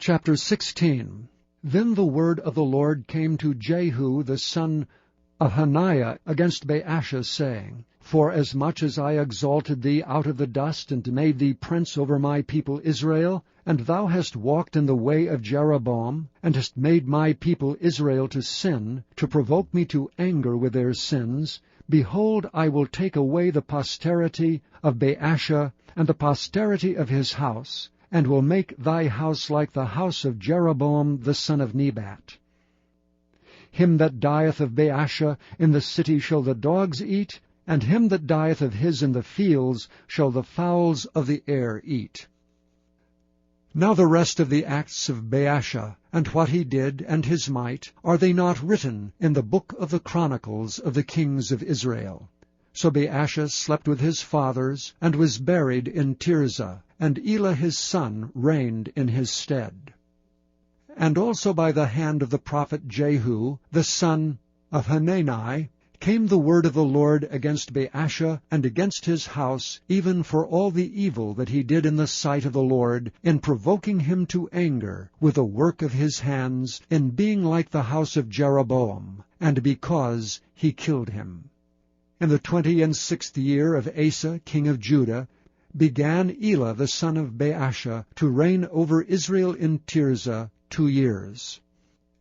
Chapter 16. Then the word of the Lord came to Jehu the son of Hananiah against Baasha, saying, Forasmuch as I exalted thee out of the dust, and made thee prince over my people Israel, and thou hast walked in the way of Jeroboam, and hast made my people Israel to sin, to provoke me to anger with their sins, behold, I will take away the posterity of Baasha, and the posterity of his house, and will make thy house like the house of Jeroboam the son of Nebat. Him that dieth of Baasha in the city shall the dogs eat, and him that dieth of his in the fields shall the fowls of the air eat. Now the rest of the acts of Baasha, and what he did, and his might, are they not written in the book of the chronicles of the kings of Israel? So Baasha slept with his fathers, and was buried in Tirzah, and Elah his son reigned in his stead. And also by the hand of the prophet Jehu, the son of Hanani, came the word of the Lord against Baasha and against his house, even for all the evil that he did in the sight of the Lord, in provoking him to anger with the work of his hands, in being like the house of Jeroboam, and because he killed him. In the 26th year of Asa king of Judah began Elah the son of Baasha to reign over Israel in Tirzah 2 years.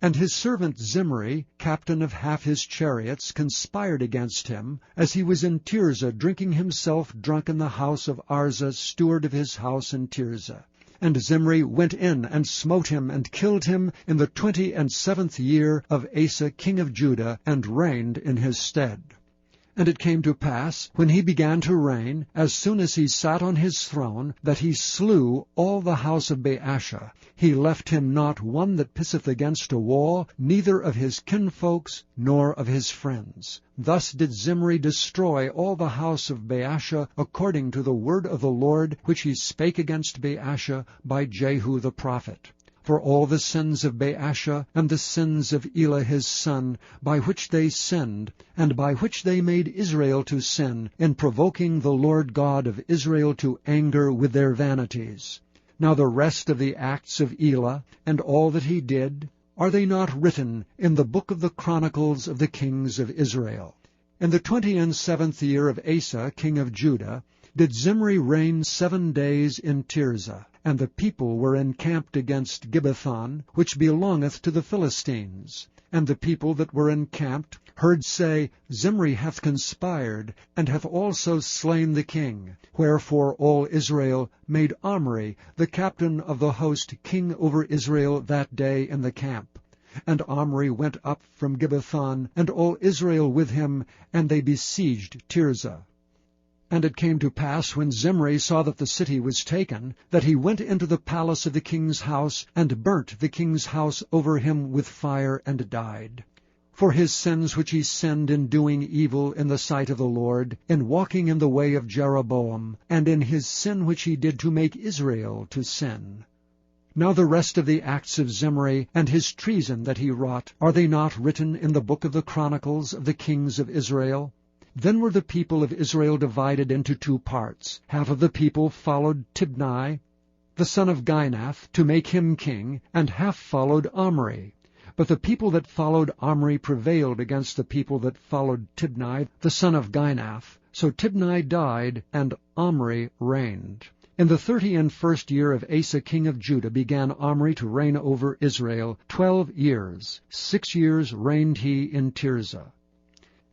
And his servant Zimri, captain of half his chariots, conspired against him, as he was in Tirzah, drinking himself drunk in the house of Arza, steward of his house in Tirzah. And Zimri went in and smote him, and killed him in the 27th year of Asa king of Judah, and reigned in his stead. And it came to pass, when he began to reign, as soon as he sat on his throne, that he slew all the house of Baasha. He left him not one that pisseth against a wall, neither of his kinfolks, nor of his friends. Thus did Zimri destroy all the house of Baasha, according to the word of the Lord, which he spake against Baasha by Jehu the prophet. For all the sins of Baasha, and the sins of Elah his son, by which they sinned, and by which they made Israel to sin, in provoking the Lord God of Israel to anger with their vanities. Now the rest of the acts of Elah, and all that he did, are they not written in the book of the chronicles of the kings of Israel? In the 27th year of Asa king of Judah did Zimri reign 7 days in Tirzah. And the people were encamped against Gibbethon, which belongeth to the Philistines. And the people that were encamped heard say, Zimri hath conspired, and hath also slain the king. Wherefore all Israel made Omri, the captain of the host, king over Israel that day in the camp. And Omri went up from Gibbethon, and all Israel with him, and they besieged Tirzah. And it came to pass, when Zimri saw that the city was taken, that he went into the palace of the king's house, and burnt the king's house over him with fire, and died. For his sins which he sinned in doing evil in the sight of the Lord, in walking in the way of Jeroboam, and in his sin which he did to make Israel to sin. Now the rest of the acts of Zimri, and his treason that he wrought, are they not written in the book of the chronicles of the kings of Israel? Then were the people of Israel divided into 2 parts. Half of the people followed Tibni, the son of Ginath, to make him king, and half followed Omri. But the people that followed Omri prevailed against the people that followed Tibni, the son of Ginath. So Tibni died, and Omri reigned. In the 31st year of Asa king of Judah began Omri to reign over Israel 12 years. 6 years reigned he in Tirzah.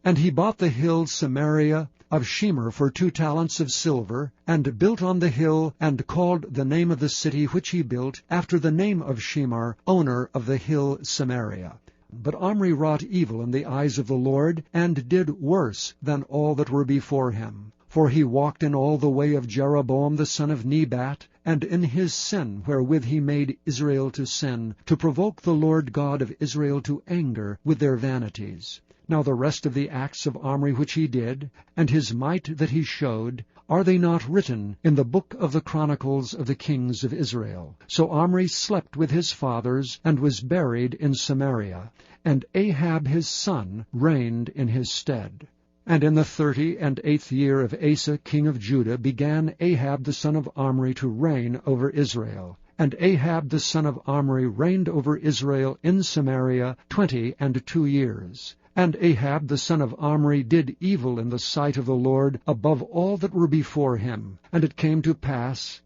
And he bought the hill Samaria of Shemer for 2 talents of silver, and built on the hill, and called the name of the city which he built after the name of Shemer, owner of the hill Samaria. But Omri wrought evil in the eyes of the Lord, and did worse than all that were before him. For he walked in all the way of Jeroboam the son of Nebat, and in his sin wherewith he made Israel to sin, to provoke the Lord God of Israel to anger with their vanities. Now the rest of the acts of Omri which he did, and his might that he showed, are they not written in the book of the chronicles of the kings of Israel? So Omri slept with his fathers, and was buried in Samaria, and Ahab his son reigned in his stead. And in the 38th year of Asa king of Judah began Ahab the son of Omri to reign over Israel. And Ahab the son of Omri reigned over Israel in Samaria 22 years. And Ahab the son of Omri did evil in the sight of the Lord above all that were before him. And it came to pass,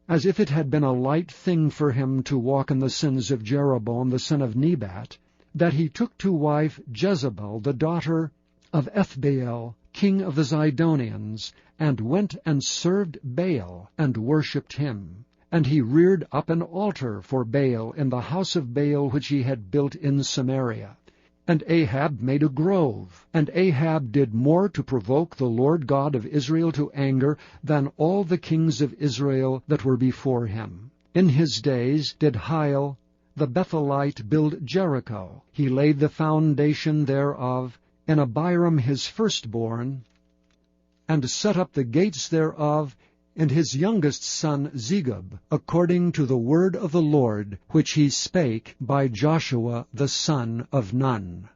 as if it had been a light thing for him to walk in the sins of Jeroboam the son of Nebat, that he took to wife Jezebel the daughter of Ethbaal, king of the Zidonians, and went and served Baal, and worshipped him. And he reared up an altar for Baal in the house of Baal which he had built in Samaria. And Ahab made a grove. And Ahab did more to provoke the Lord God of Israel to anger than all the kings of Israel that were before him. In his days did Hiel the Bethelite build Jericho. He laid the foundation thereof in Abiram his firstborn, and set up the gates thereof in his youngest son Zegub, according to the word of the Lord, which he spake by Joshua the son of Nun.